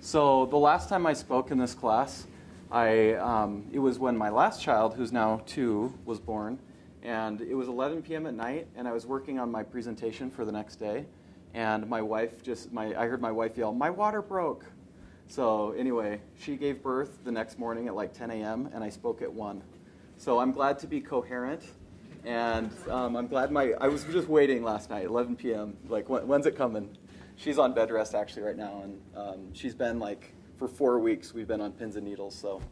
So the last time I spoke in this class, it was when my last child, who's now 2, was born. And it was 11 p.m. at night, and I was working on my presentation for the next day. And my wife I heard my wife yell, "My water broke." So anyway, she gave birth the next morning at like 10 a.m., and I spoke at 1. So I'm glad to be coherent. And I'm glad I was just waiting last night, 11 p.m., like, when's it coming? She's on bed rest actually right now, and she's been like, for 4 weeks, we've been on pins and needles, so.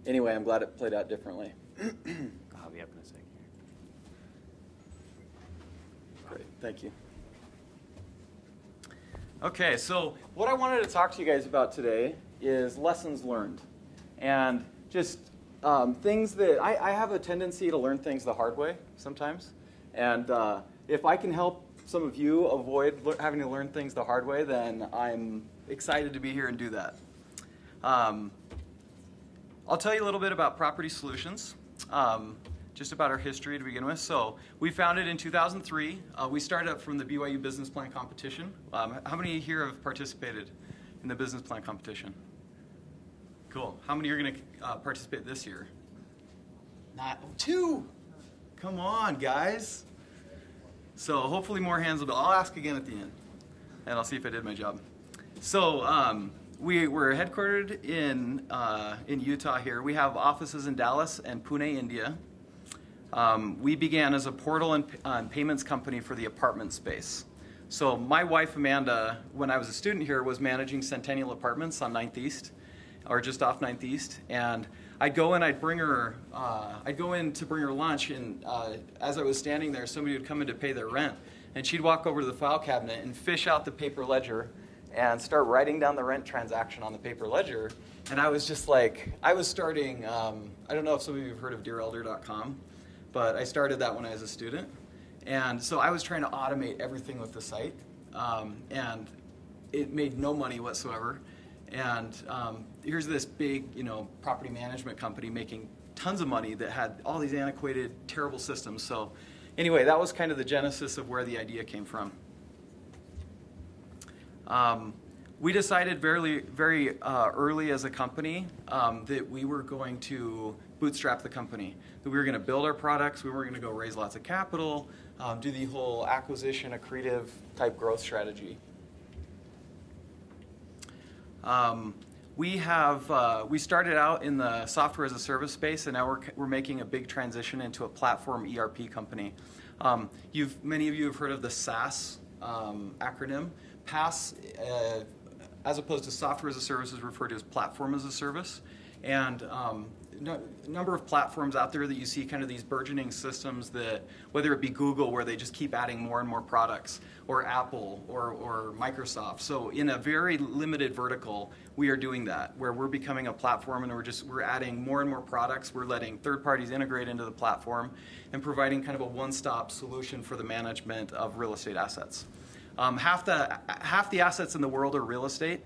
Anyway, I'm glad it played out differently. I'll be up in a second here. Great, thank you. Okay, so what I wanted to talk to you guys about today is lessons learned. And just things that, I have a tendency to learn things the hard way sometimes. And if I can help some of you avoid having to learn things the hard way, then I'm excited to be here and do that. I'll tell you a little bit about Property Solutions, just about our history to begin with. So we founded in 2003. We started up from the BYU Business Plan Competition. How many here have participated in the business plan competition? Cool. How many are going to participate this year? Not 2. Come on, guys. So hopefully more hands will be. I'll ask again at the end, and I'll see if I did my job. So we're headquartered in Utah here. We have offices in Dallas and Pune, India. We began as a portal and payments company for the apartment space. So my wife, Amanda, when I was a student here, was managing Centennial Apartments on 9th East, or just off 9th East. And I'd go in, I'd go in to bring her lunch, and as I was standing there, somebody would come in to pay their rent. And she'd walk over to the file cabinet and fish out the paper ledger and start writing down the rent transaction on the paper ledger. And I was just like, I was starting, I don't know if some of you have heard of DearElder.com, but I started that when I was a student. And so I was trying to automate everything with the site, and it made no money whatsoever. And here's this big, property management company making tons of money that had all these antiquated, terrible systems. So anyway, that was kind of the genesis of where the idea came from. We decided very early as a company that we were going to bootstrap the company, that we were going to build our products, we were going to go raise lots of capital, do the whole acquisition, accretive type growth strategy. We started out in the software as a service space, and now we're making a big transition into a platform ERP company. Many of you have heard of the SaaS acronym. PaaS, as opposed to software as a service, is referred to as platform as a service. And number of platforms out there that you see, kind of these burgeoning systems that, whether it be Google, where they just keep adding more and more products, or Apple, or Microsoft. So in a very limited vertical, we are doing that, where we're becoming a platform, and we're adding more and more products. We're letting third parties integrate into the platform and providing kind of a one-stop solution for the management of real estate assets. Half the assets in the world are real estate.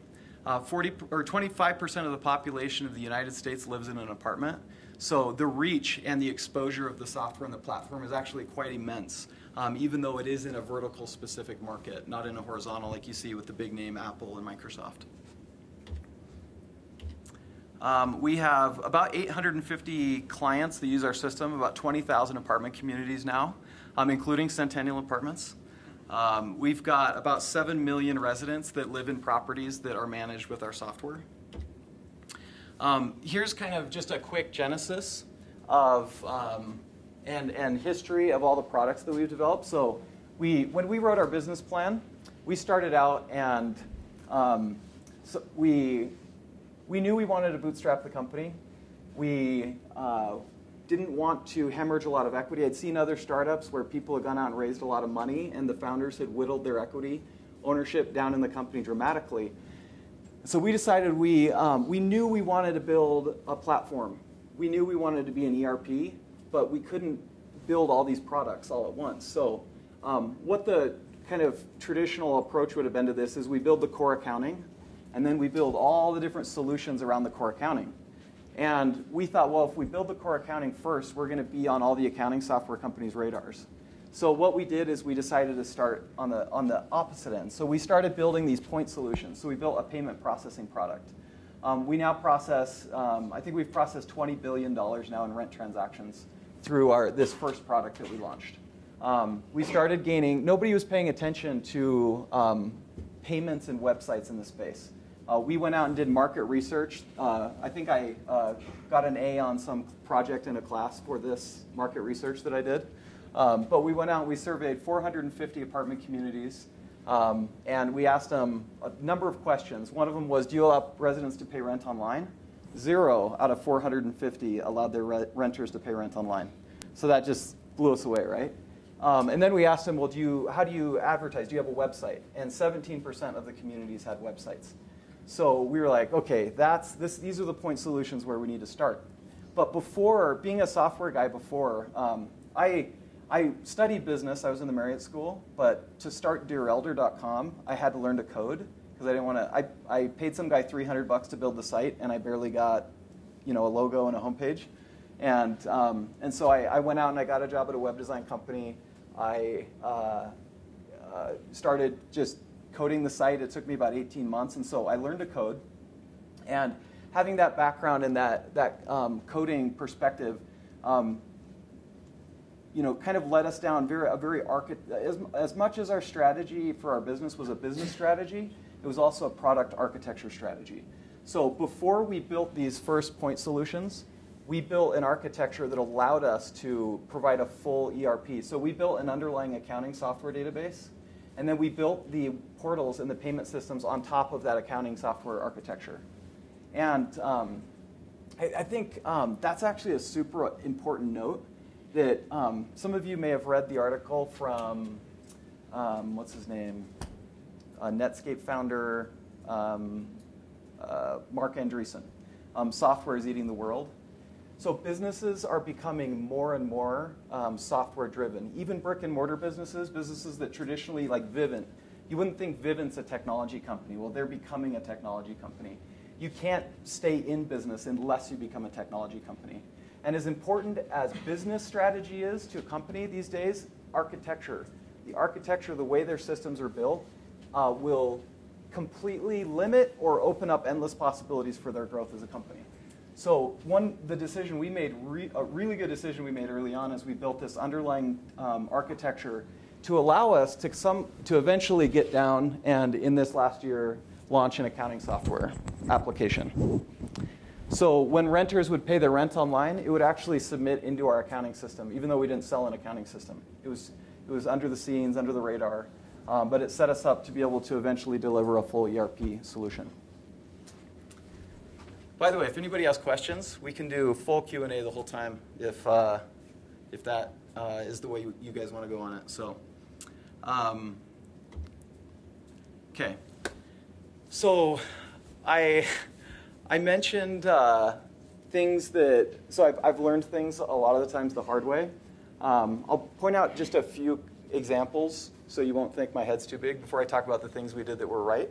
25% of the population of the United States lives in an apartment. So the reach and the exposure of the software and the platform is actually quite immense, even though it is in a vertical specific market, not in a horizontal like you see with the big name Apple and Microsoft. We have about 850 clients that use our system, about 20,000 apartment communities now, including Centennial Apartments. We've got about 7 million residents that live in properties that are managed with our software. Here's kind of just a quick genesis of and history of all the products that we've developed. So when we wrote our business plan, we started out and so we knew we wanted to bootstrap the company. We didn't want to hemorrhage a lot of equity. I'd seen other startups where people had gone out and raised a lot of money, and the founders had whittled their equity ownership down in the company dramatically. So we decided we knew we wanted to build a platform. We knew we wanted to be an ERP, but we couldn't build all these products all at once. So what the kind of traditional approach would have been to this is we build the core accounting, and then we build all the different solutions around the core accounting. And we thought, well, if we build the core accounting first, we're going to be on all the accounting software companies' radars. So what we did is we decided to start on the opposite end. So we started building these point solutions. So we built a payment processing product. We now process, I think we've processed $20 billion now in rent transactions through this first product that we launched. We started gaining, nobody was paying attention to payments and websites in the space. We went out and did market research. I think I got an A on some project in a class for this market research that I did. But we went out and we surveyed 450 apartment communities, and we asked them a number of questions. One of them was, do you allow residents to pay rent online? 0 out of 450 allowed their renters to pay rent online. So that just blew us away, right? And then we asked them, well, how do you advertise? Do you have a website? And 17% of the communities had websites. So we were like, okay, these are the point solutions where we need to start. But before, being a software guy before, I studied business. I was in the Marriott School. But to start DearElder.com, I had to learn to code because I didn't want to. I paid some guy $300 to build the site, and I barely got, a logo and a homepage. And so I went out and I got a job at a web design company. I started just coding the site. It took me about 18 months, and so I learned to code. And having that background and that coding perspective, kind of led us down as much as our strategy for our business was a business strategy, it was also a product architecture strategy. So before we built these first point solutions, we built an architecture that allowed us to provide a full ERP. So we built an underlying accounting software database, and then we built the portals and the payment systems on top of that accounting software architecture. And I think that's actually a super important note that some of you may have read the article from, what's his name, Netscape founder, Mark Andreessen. Software is eating the world. So businesses are becoming more and more software driven. Even brick and mortar businesses that traditionally, like Vivint, you wouldn't think Vivint's a technology company. Well, they're becoming a technology company. You can't stay in business unless you become a technology company. And as important as business strategy is to a company these days, architecture, the way their systems are built, will completely limit or open up endless possibilities for their growth as a company. So the decision we made, a really good decision we made early on, is we built this underlying architecture to allow us to eventually get down and, in this last year, launch an accounting software application. So when renters would pay their rent online, it would actually submit into our accounting system, even though we didn't sell an accounting system. It was under the scenes, under the radar, but it set us up to be able to eventually deliver a full ERP solution. By the way, if anybody has questions, we can do full Q&A the whole time if that is the way you guys want to go on it. So, okay. So I mentioned things that, so I've learned things a lot of the times the hard way. I'll point out just a few examples so you won't think my head's too big before I talk about the things we did that were right.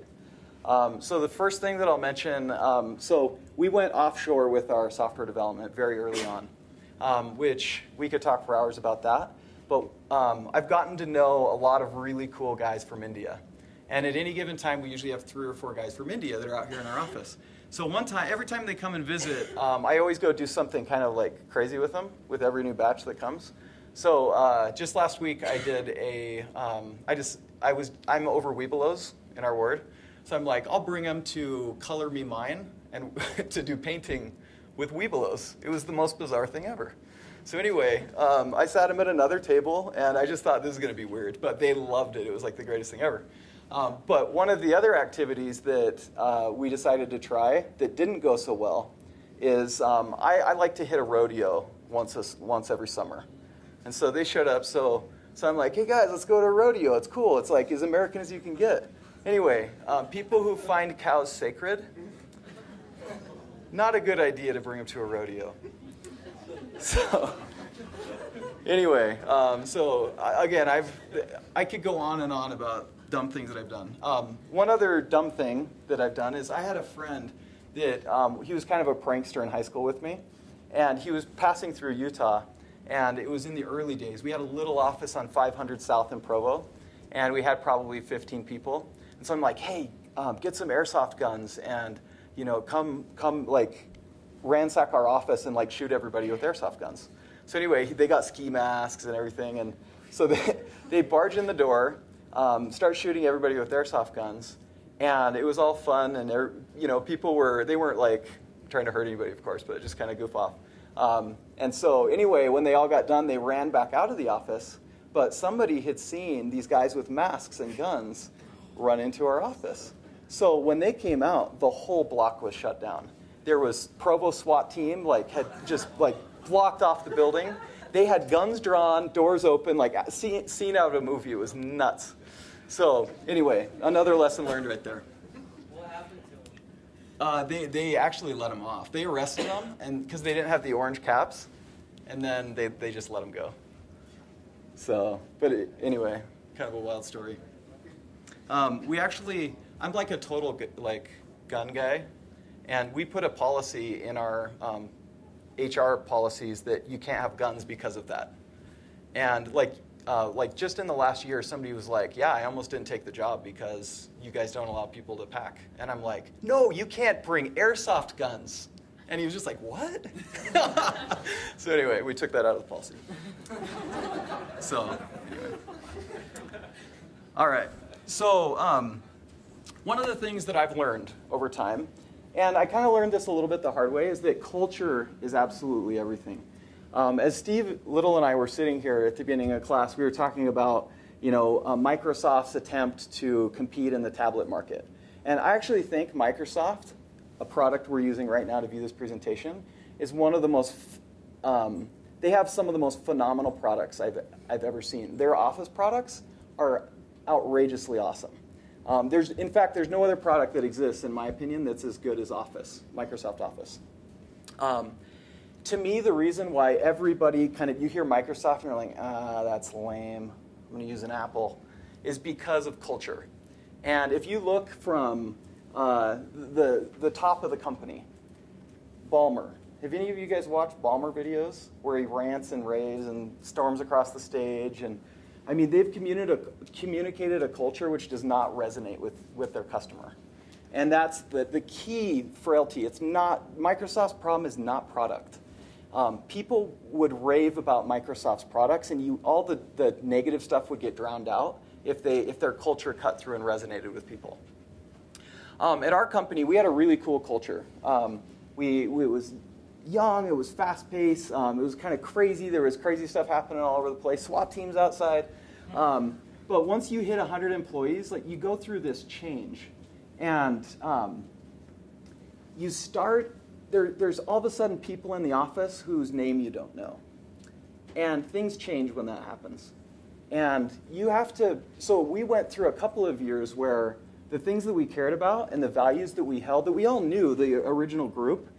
So the first thing that I'll mention, so we went offshore with our software development very early on, which we could talk for hours about that. But I've gotten to know a lot of really cool guys from India. And at any given time, we usually have 3 or 4 guys from India that are out here in our office. So every time they come and visit, I always go do something kind of like crazy with them with every new batch that comes. So just last week, I did I'm over Webelos in our ward. So I'm like, I'll bring them to color me mine and to do painting with Webelos. It was the most bizarre thing ever. So anyway, I sat them at another table, and I just thought this is going to be weird. But they loved it. It was like the greatest thing ever. But one of the other activities that we decided to try that didn't go so well is I like to hit a rodeo once every summer. And so they showed up. So I'm like, hey, guys, let's go to a rodeo. It's cool. It's like as American as you can get. Anyway, people who find cows sacred, not a good idea to bring them to a rodeo. So anyway, again, I could go on and on about dumb things that I've done. One other dumb thing that I've done is I had a friend that he was kind of a prankster in high school with me, and he was passing through Utah, And it was in the early days. We had a little office on 500 South in Provo, and we had probably 15 people. And so I'm like, hey, get some airsoft guns and come like ransack our office and like shoot everybody with airsoft guns. So anyway, they got ski masks and everything, and so they barge in the door, start shooting everybody with airsoft guns, and it was all fun. And people they weren't like trying to hurt anybody, of course, but just kind of goof off. And so anyway, when they all got done, they ran back out of the office. But somebody had seen these guys with masks and guns run into our office. So when they came out, the whole block was shut down. There was Provo SWAT team had just blocked off the building. They had guns drawn, doors open, like scene out of a movie. It was nuts. So anyway, another lesson learned right there. What happened to them? They actually let them off. They arrested them, and because they didn't have the orange caps, and then they just let them go. So, anyway, kind of a wild story. I'm like a total gun guy, and we put a policy in our HR policies that you can't have guns because of that. And just in the last year, somebody was like, yeah, I almost didn't take the job because you guys don't allow people to pack. And I'm like, no, you can't bring airsoft guns. And he was just like, what? So anyway, we took that out of the policy. So anyway. All right. So one of the things that I've learned over time, and I kind of learned this a little bit the hard way, is that culture is absolutely everything. As Steve Little and I were sitting here at the beginning of class, we were talking about Microsoft's attempt to compete in the tablet market. And I actually think Microsoft, a product we're using right now to view this presentation, is one of the most, they have some of the most phenomenal products I've ever seen. Their Office products are outrageously awesome. In fact, there's no other product that exists, in my opinion, that's as good as Office, Microsoft Office. To me, the reason why everybody you hear Microsoft and you're like, that's lame, I'm going to use an Apple, is because of culture. And if you look from the top of the company, Ballmer. Have any of you guys watched Ballmer videos where he rants and raves and storms across the stage? And I mean, they've communicated a culture which does not resonate with their customer. And that's the key frailty. It's not, Microsoft's problem is not product. People would rave about Microsoft's products, and all the negative stuff would get drowned out if their culture cut through and resonated with people. At our company, we had a really cool culture. It was young, it was fast-paced, it was kind of crazy. There was crazy stuff happening all over the place, SWAT teams outside. But once you hit 100 employees, you go through this change. And you start, there's all of a sudden people in the office whose name you don't know. And things change when that happens. And you have to, so we went through a couple of years where the things that we cared about and the values that we held, that we all knew, the original group,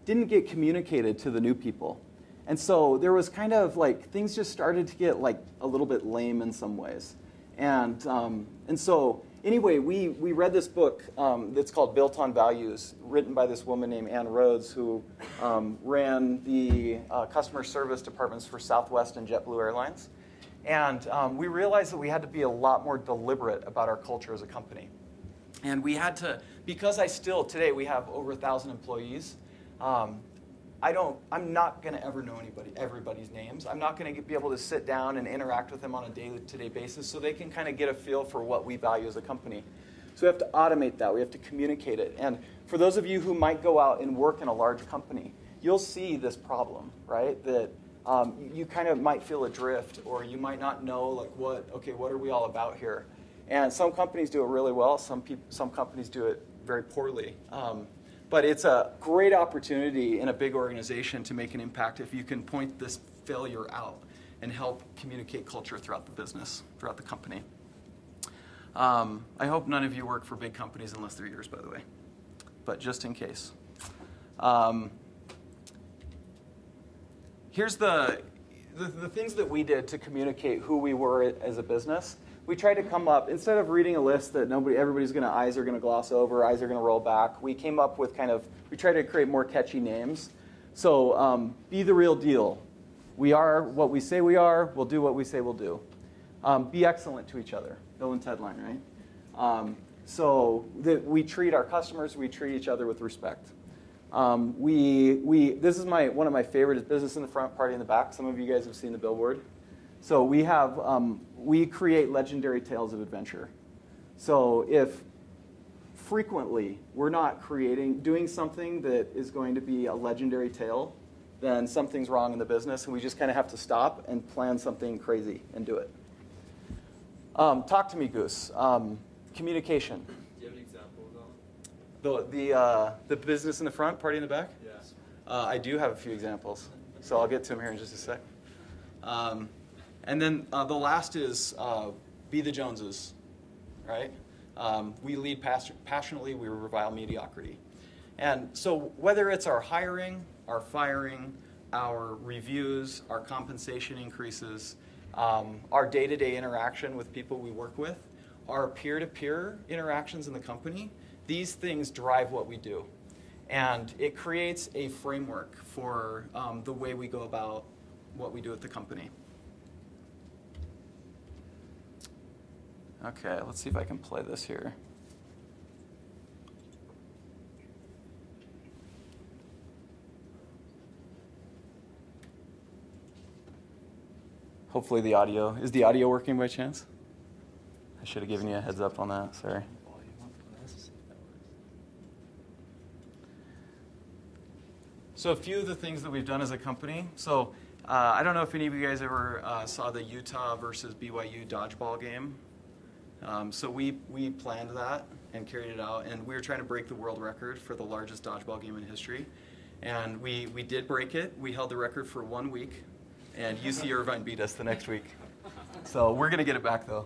didn't get communicated to the new people. And so there was kind of things just started to get a little bit lame in some ways. And so anyway, we read this book that's called Built on Values, written by this woman named Ann Rhodes, who ran the customer service departments for Southwest and JetBlue Airlines. And we realized that we had to be a lot more deliberate about our culture as a company. And we had to, because today we have over 1,000 employees, I'm not going to ever know everybody's names. I'm not going to be able to sit down and interact with them on a day-to-day basis so they can kind of get a feel for what we value as a company. So we have to automate that. We have to communicate it. And for those of you who might go out and work in a large company, you'll see this problem, right? That you kind of might feel adrift, or you might not know what are we all about here? And some companies do it really well. Some companies do it very poorly. But it's a great opportunity in a big organization to make an impact if you can point this failure out and help communicate culture throughout the business, throughout the company. I hope none of you work for big companies unless they're yours, by the way. But just in case. Here's the things that we did to communicate who we were as a business. We tried to come up, instead of reading a list that eyes are going to gloss over, eyes are going to roll back, we came up with we tried to create more catchy names. So Be the Real Deal We are what we say we are. We'll do what we say we'll do. Be excellent to each other. Bill and Ted line, right? So that we treat our customers, we treat each other with respect. This is one of my favorite is business in the front, party in the back. Some of you guys have seen the billboard. So we create legendary tales of adventure. So if frequently we're not doing something that is going to be a legendary tale, then something's wrong in the business, and we just kind of have to stop and plan something crazy and do it. Talk to me, Goose. Communication. Do you have an example of that? The business in the front, party in the back? Yes. I do have a few examples, so I'll get to them here in just a sec. And then the last is be the Joneses, right? We lead passionately, we revile mediocrity. And so whether it's our hiring, our firing, our reviews, our compensation increases, our day-to-day interaction with people we work with, our peer-to-peer interactions in the company, these things drive what we do. And it creates a framework for the way we go about what we do at the company. Okay, let's see if I can play this here. Hopefully is the audio working by chance? I should have given you a heads up on that, sorry. So a few of the things that we've done as a company. So I don't know if any of you guys ever saw the Utah versus BYU dodgeball game. So we planned that and carried it out, and we were trying to break the world record for the largest dodgeball game in history. And we did break it. We held the record for 1 week, and UC Irvine beat us the next week. So we're going to get it back, though.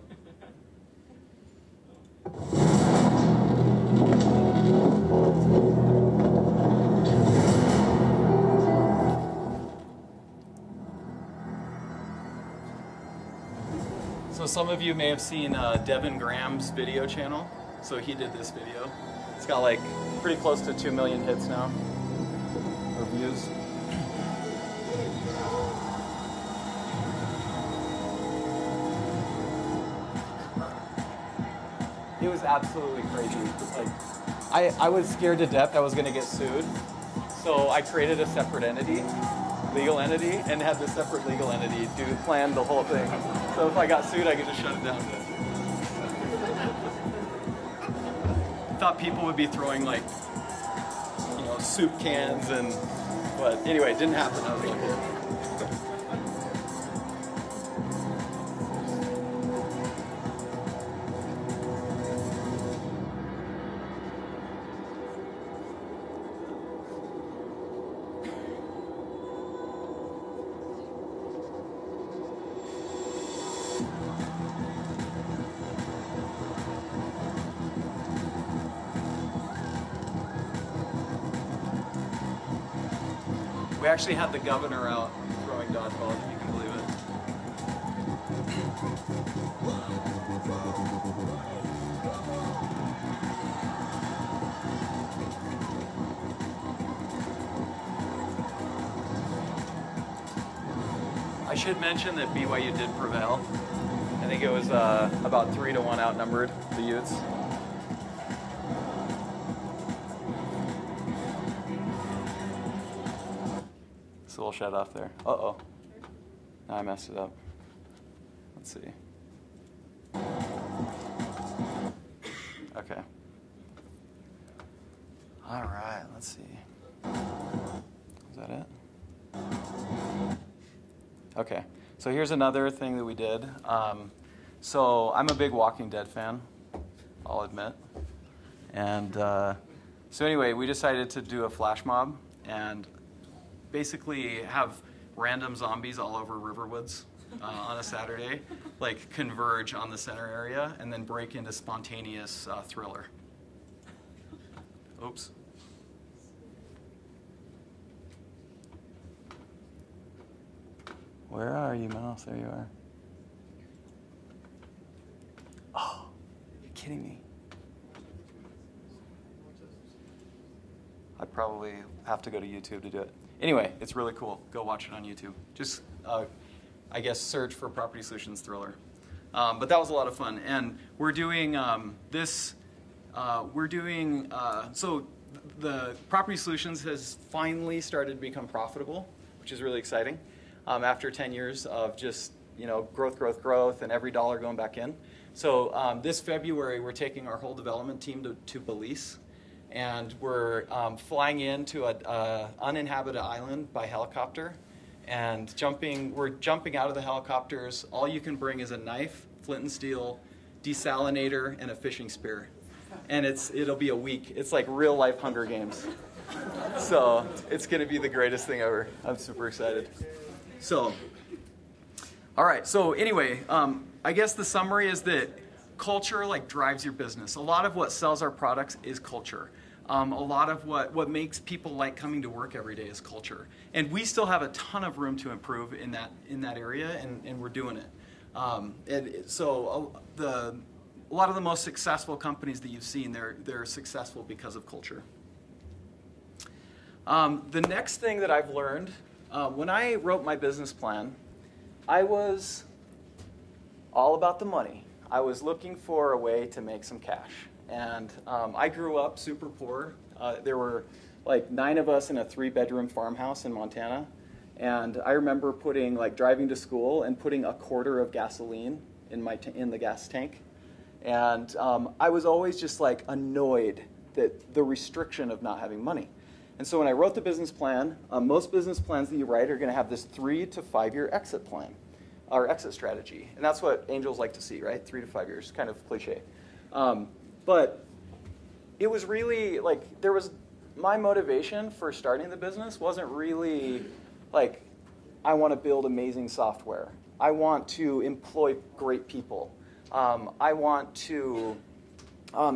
So some of you may have seen Devin Graham's video channel. So he did this video. It's got like pretty close to 2 million hits now, or views. It was absolutely crazy. Like, I was scared to death I was going to get sued. So I created a separate entity, legal entity, and had the separate legal entity plan the whole thing. So if I got sued, I could just shut it down. Thought people would be throwing like, soup cans but anyway, it didn't happen. I was lucky. We actually had the governor out throwing dodgeballs, if you can believe it. I should mention that BYU did prevail. I think it was about 3-1 outnumbered, the Utes. So we'll shut off there. Uh-oh. Now I messed it up. Let's see. Okay. All right, let's see. Is that it? Okay. So here's another thing that we did. So I'm a big Walking Dead fan, I'll admit. And so anyway, we decided to do a flash mob and basically have random zombies all over Riverwoods on a Saturday, like converge on the center area and then break into spontaneous thriller. Oops. Where are you, mouse? There you are. Oh, you're kidding me. I'd probably have to go to YouTube to do it. Anyway, it's really cool. Go watch it on YouTube. Just I guess, search for property solutions thriller. But that was a lot of fun. And we're doing so the property solutions has finally started to become profitable, which is really exciting. After 10 years of just growth, and every dollar going back in. So this February, we're taking our whole development team to Belize, and we're flying into an uninhabited island by helicopter, and we're jumping out of the helicopters. All you can bring is a knife, flint and steel, desalinator, and a fishing spear. And it'll be a week. It's like real life Hunger Games. So it's going to be the greatest thing ever. I'm super excited. So, all right. So anyway, I guess the summary is that culture drives your business. A lot of what sells our products is culture. A lot of what makes people like coming to work every day is culture. And we still have a ton of room to improve in that area, and we're doing it. A lot of the most successful companies that you've seen, they're successful because of culture. The next thing that I've learned, when I wrote my business plan, I was all about the money. I was looking for a way to make some cash. And I grew up super poor. There were 9 of us in a 3-bedroom farmhouse in Montana. And I remember driving to school and putting a quarter of gasoline in the gas tank. And I was always just annoyed that the restriction of not having money. And so when I wrote the business plan, most business plans that you write are going to have this 3 to 5 year exit plan, or exit strategy. And that's what angels like to see, right? 3 to 5 years, kind of cliche. But it was really my motivation for starting the business wasn't really I want to build amazing software. I want to employ great people. I want to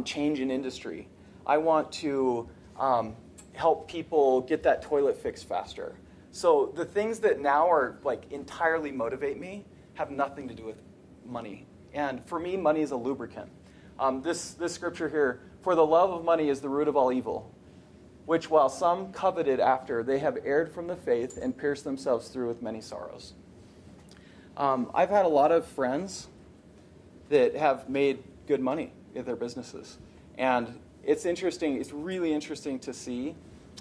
change an industry. I want to help people get that toilet fixed faster. So the things that now are entirely motivate me have nothing to do with money. And for me, money is a lubricant. This scripture here, for the love of money is the root of all evil, which while some coveted after, they have erred from the faith and pierced themselves through with many sorrows. I've had a lot of friends that have made good money in their businesses. And it's interesting, it's really interesting to see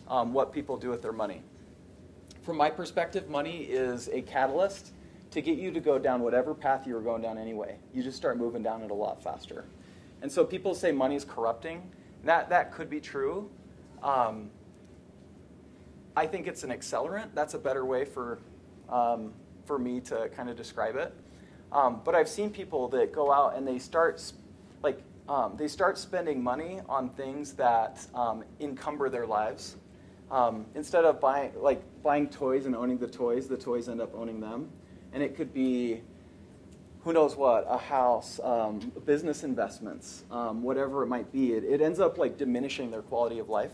what people do with their money. From my perspective, money is a catalyst to get you to go down whatever path you were going down anyway. You just start moving down it a lot faster. And so people say money is corrupting. That could be true. I think it's an accelerant. That's a better way for me to kind of describe it. But I've seen people that go out and they start spending money on things that encumber their lives. Instead of buying toys and owning the toys end up owning them. And it could be, who knows what, a house, business investments, whatever it might be. It ends up diminishing their quality of life.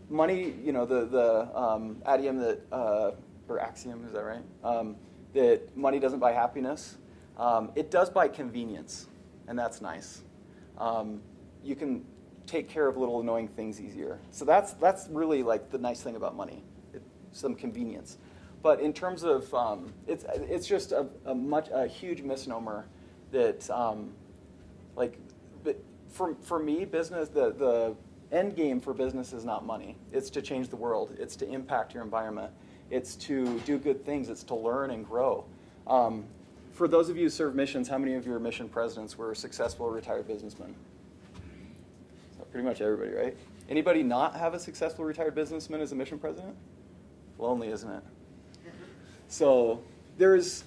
Money, the axiom that, or axiom, is that right? That money doesn't buy happiness. It does buy convenience, and that's nice. You can take care of little annoying things easier. So that's really the nice thing about money, some convenience. But in terms of, it's just a huge misnomer that, for me, business, the end game for business is not money. It's to change the world. It's to impact your environment. It's to do good things. It's to learn and grow. For those of you who serve missions, how many of your mission presidents were successful retired businessmen? So pretty much everybody, right? Anybody not have a successful retired businessman as a mission president? Lonely, isn't it? So there's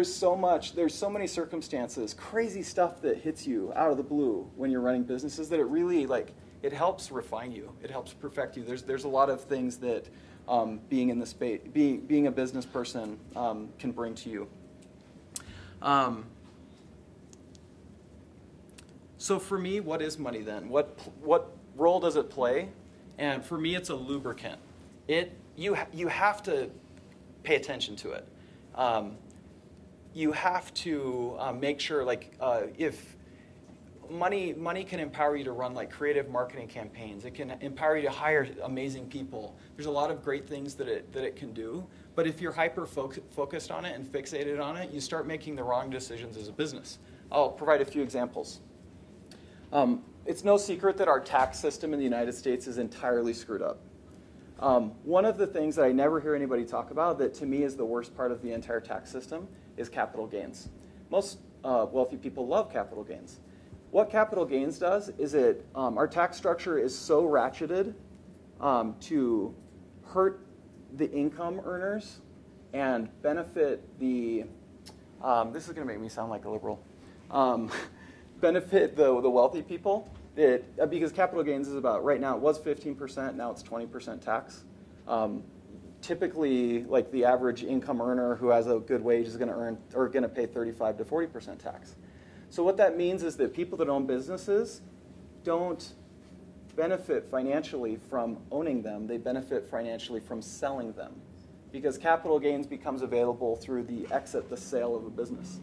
so many circumstances, crazy stuff that hits you out of the blue when you're running businesses that it really it helps refine you. It helps perfect you. There's a lot of things that being in the space, being a business person can bring to you. So for me, what is money then? What role does it play? And for me, it's a lubricant. You have to pay attention to it. You have to make sure, if money can empower you to run creative marketing campaigns. It can empower you to hire amazing people. There's a lot of great things that it can do. But if you're hyper-focused on it and fixated on it, you start making the wrong decisions as a business. I'll provide a few examples. It's no secret that our tax system in the United States is entirely screwed up. One of the things that I never hear anybody talk about that to me is the worst part of the entire tax system is capital gains. Most wealthy people love capital gains. What capital gains does is our tax structure is so ratcheted to hurt the income earners and benefit the, this is going to make me sound like a liberal, benefit the wealthy people. Because capital gains is about, right now it was 15%, now it's 20% tax. Typically, like the average income earner who has a good wage is going to pay 35 to 40% tax. So what that means is that people that own businesses don't benefit financially from owning them. They benefit financially from selling them, because capital gains becomes available through the sale of a business.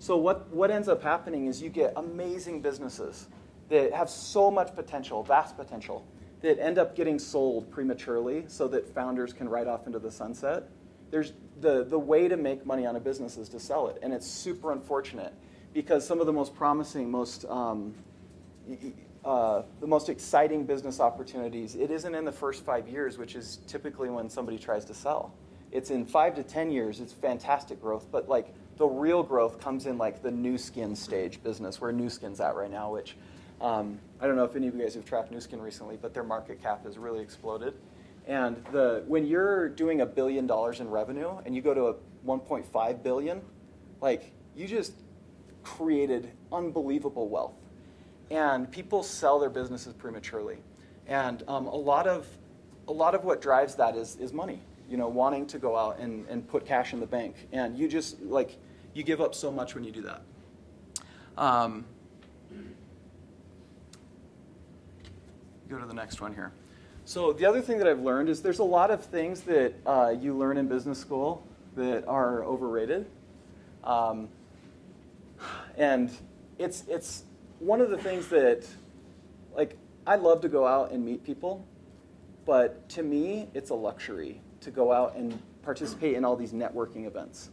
So what ends up happening is you get amazing businesses that have so much potential, vast potential, that end up getting sold prematurely so that founders can ride off into the sunset. There's the way to make money on a business is to sell it, and it's super unfortunate because some of the most promising, the most exciting business opportunities, it isn't in the first 5 years, which is typically when somebody tries to sell. It's in 5 to 10 years. It's fantastic growth, but like the real growth comes in like the new skin stage business, where new skin's at right now, which I don't know if any of you guys have tracked new skin recently, but their market cap has really exploded. And when you're doing $1 billion in revenue and you go to a 1.5 billion, like you just created unbelievable wealth. And people sell their businesses prematurely. And a lot of what drives that is money, wanting to go out and put cash in the bank. And you just, you give up so much when you do that. Go to the next one here. So the other thing that I've learned is there's a lot of things that you learn in business school that are overrated. And it's one of the things that, I love to go out and meet people, but to me, it's a luxury to go out and participate in all these networking events.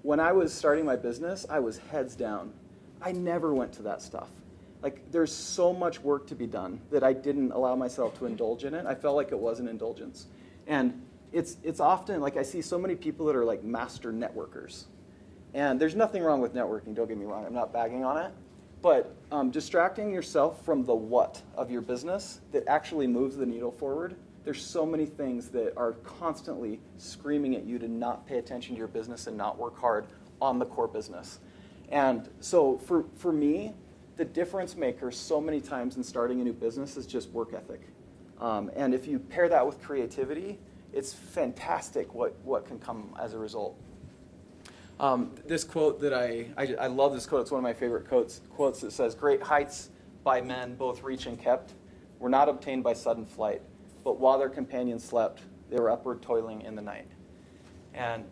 When I was starting my business, I was heads down. I never went to that stuff. There's so much work to be done that I didn't allow myself to indulge in it. I felt like it was an indulgence. And it's often, I see so many people that are master networkers. And there's nothing wrong with networking, don't get me wrong. I'm not bagging on it. But distracting yourself from the what of your business that actually moves the needle forward, there's so many things that are constantly screaming at you to not pay attention to your business and not work hard on the core business. And so for me, the difference maker so many times in starting a new business is just work ethic. And if you pair that with creativity, it's fantastic what can come as a result. This quote that I love this quote. It's one of my favorite quotes that says, "Great heights by men, both reached and kept, were not obtained by sudden flight, but while their companions slept, they were upward toiling in the night." And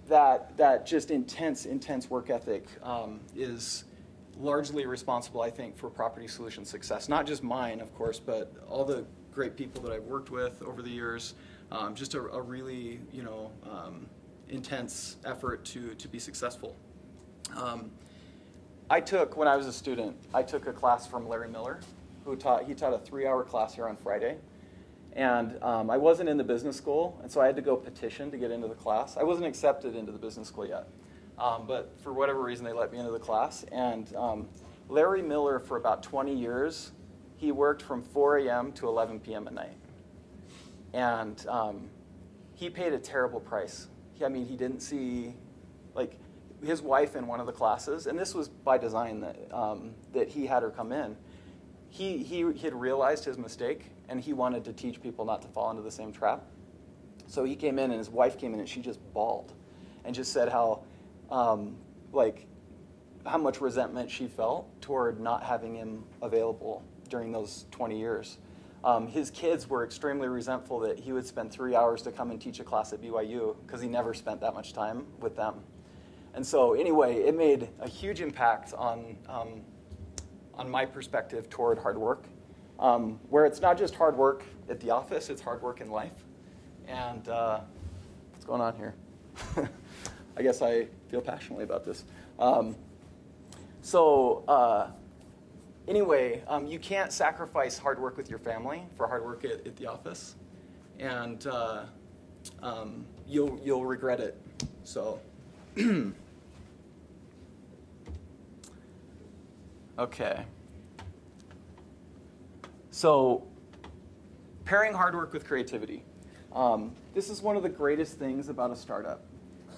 that just intense work ethic is largely responsible, I think, for Property Solutions' success. Not just mine, of course, but all the great people that I've worked with over the years. Just a really, intense effort to be successful. When I was a student, I took a class from Larry Miller, he taught a 3-hour class here on Friday. And I wasn't in the business school, and so I had to go petition to get into the class. I wasn't accepted into the business school yet. But for whatever reason, they let me into the class. And Larry Miller, for about 20 years, he worked from 4 a.m. to 11 p.m. at night. And he paid a terrible price. He didn't see, his wife in one of the classes, and this was by design that he had her come in. He had realized his mistake, and he wanted to teach people not to fall into the same trap. So he came in, and his wife came in, and she just bawled and just said how much resentment she felt toward not having him available during those 20 years. His kids were extremely resentful that he would spend 3 hours to come and teach a class at BYU because he never spent that much time with them. And so anyway, it made a huge impact on my perspective toward hard work, where it's not just hard work at the office, it's hard work in life. And What's going on here? I guess I feel passionately about this. Anyway, you can't sacrifice hard work with your family for hard work at the office, and you'll regret it. So, okay. So, pairing hard work with creativity. This is one of the greatest things about a startup,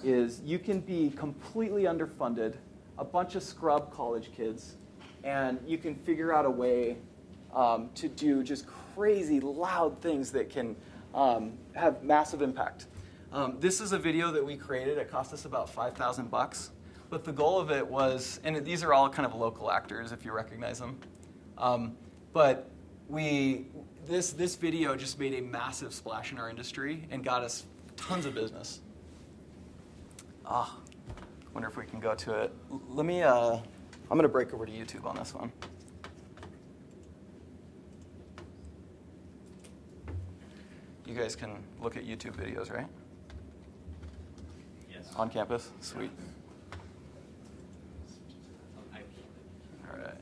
is you can be completely underfunded, a bunch of scrub college kids, and you can figure out a way to do just crazy, loud things that can have massive impact. This is a video that we created. It cost us about $5,000. But the goal of it was, and these are all kind of local actors, if you recognize them. But this video just made a massive splash in our industry and got us tons of business. Wonder if we can go to it. Let me, I'm going to break over to YouTube on this one. You guys can look at YouTube videos, right? Yes. On campus? Sweet. All right.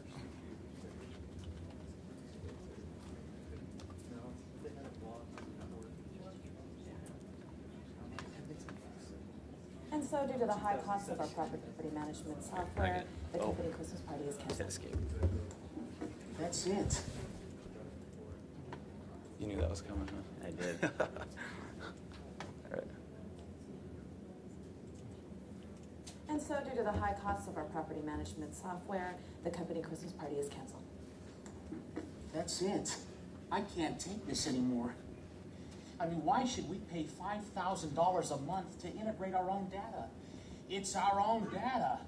And so due to the high cost of our property management software, the company Christmas party is canceled. Escape. That's it. You knew that was coming, huh? I did. All right. And so due to the high cost of our property management software, the company Christmas party is canceled. That's it. I can't take this anymore. I mean, why should we pay $5,000 a month to integrate our own data? It's our own data.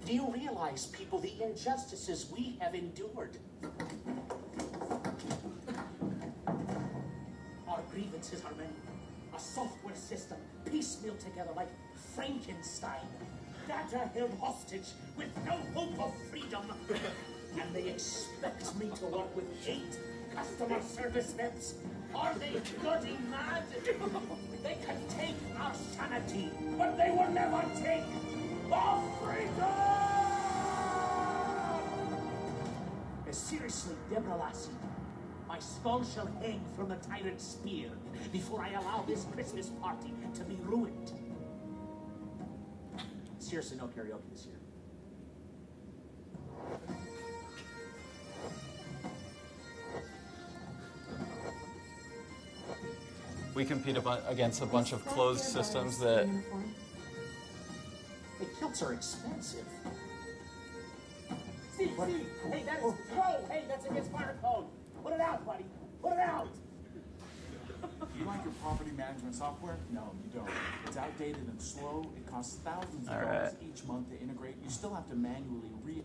Do you realize, people, the injustices we have endured? Our grievances are many. A software system piecemeal together like Frankenstein. Data held hostage with no hope of freedom. And they expect me to work with 8 customer service reps? Are they bloody mad? They can take our sanity, but they will never take our freedom! Seriously, Deborah Lassie, my skull shall hang from the tyrant's spear before I allow this Christmas party to be ruined. Seriously, no karaoke this year. We compete against a bunch of closed systems that... The kilts are expensive. Steve, hey, that is hey, that's against fire code. Put it out, buddy. Put it out. You like your property management software? No, you don't. It's outdated and slow. It costs thousands of dollars each month to integrate. You still have to manually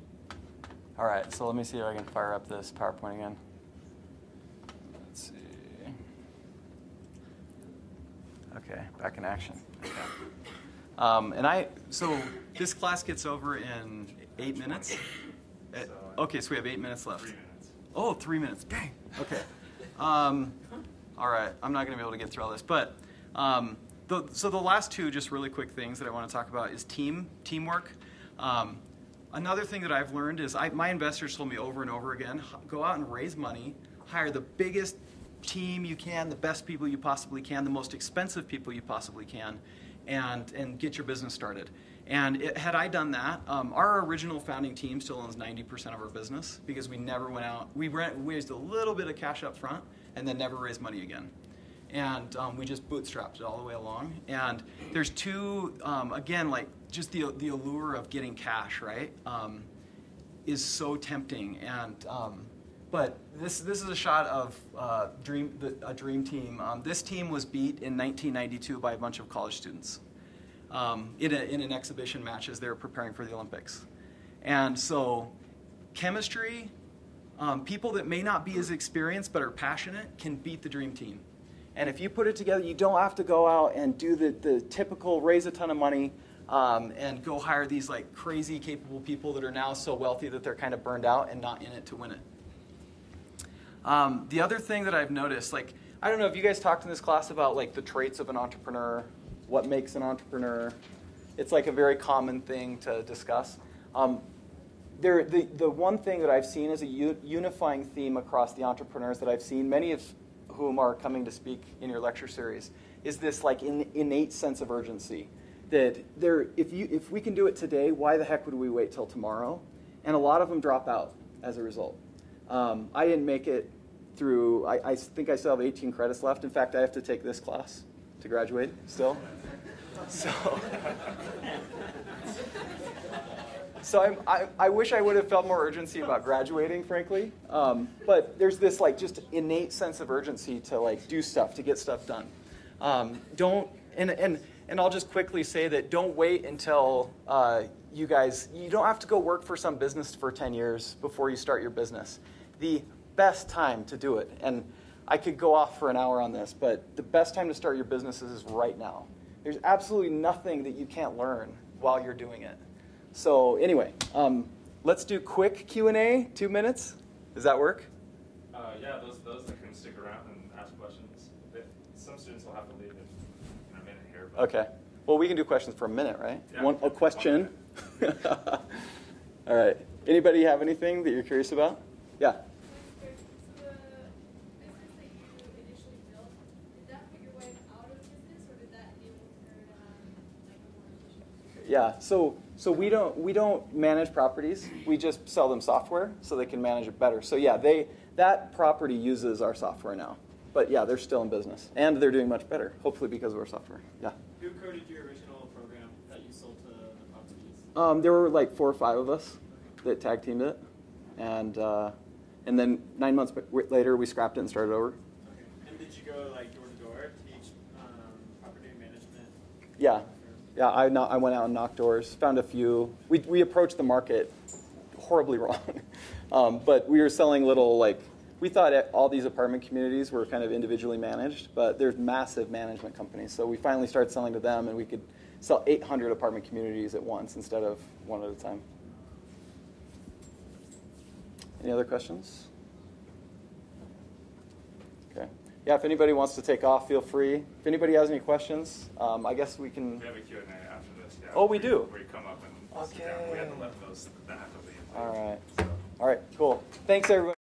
All right, so let me see if I can fire up this PowerPoint again. Let's see. Okay, back in action. Okay. So this class gets over in 8 minutes. Okay, so we have 8 minutes left. 3 minutes. Oh, 3 minutes. Dang. Okay. All right, I'm not going to be able to get through all this, but so the last 2 just really quick things that I want to talk about is teamwork. Another thing that I've learned is my investors told me over and over again, go out and raise money, hire the biggest team you can, the best people you possibly can, the most expensive people you possibly can, and get your business started. And had I done that, our original founding team still owns 90% of our business because we never went out. We raised a little bit of cash up front and then never raised money again. And we just bootstrapped it all the way along. And there's 2, again, like just the allure of getting cash, right, is so tempting. And but this is a shot of a dream team. This team was beat in 1992 by a bunch of college students in an exhibition match as they were preparing for the Olympics. And so chemistry, people that may not be as experienced but are passionate can beat the dream team. And if you put it together, you don't have to go out and do the typical raise a ton of money and go hire these like crazy capable people that are now so wealthy that they're kind of burned out and not in it to win it. The other thing that I've noticed, like, I don't know if you guys talked in this class about like the traits of an entrepreneur what makes an entrepreneur. It's like a very common thing to discuss. The one thing that I've seen as a unifying theme across the entrepreneurs that I've seen, many of whom are coming to speak in your lecture series, is this like innate sense of urgency. That if we can do it today, why the heck would we wait till tomorrow? And a lot of them drop out as a result. I didn't make it through, I think I still have 18 credits left. In fact, I have to take this class to graduate still. So I wish I would have felt more urgency about graduating, frankly. But there's this like just innate sense of urgency to like do stuff, to get stuff done. And I'll just quickly say that don't wait until you don't have to go work for some business for 10 years before you start your business. The best time to do it, and I could go off for an hour on this, but the best time to start your business is right now. There's absolutely nothing that you can't learn while you're doing it. So anyway, let's do quick Q&A, 2 minutes. Does that work? Yeah, those that can stick around and ask questions. Some students will have to leave in a minute here. But Okay. Well, we can do questions for a minute, right? Yeah. A question. All right. Anybody have anything that you're curious about? Yeah. Yeah, so we don't manage properties. We just sell them software so they can manage it better. So yeah, that property uses our software now. But yeah, they're still in business, and they're doing much better, hopefully because of our software. Yeah. Who coded your original program that you sold to the properties? There were like 4 or 5 of us that tag teamed it, and then 9 months later we scrapped it and started over. Okay. And did you go like door to door teach property management? Yeah. Yeah, I went out and knocked doors, found a few. We approached the market horribly wrong. But we were selling little, like, we thought all these apartment communities were kind of individually managed, but there's massive management companies. So we finally started selling to them, and we could sell 800 apartment communities at once instead of one at a time. Any other questions? Okay. Yeah, if anybody wants to take off, feel free. If anybody has any questions, I guess we can... we have a Q&A after this. Yeah, Oh, we do? Where you come up and sit down. We had to let those that have to leave. All right. So. All right, cool. Thanks, everybody.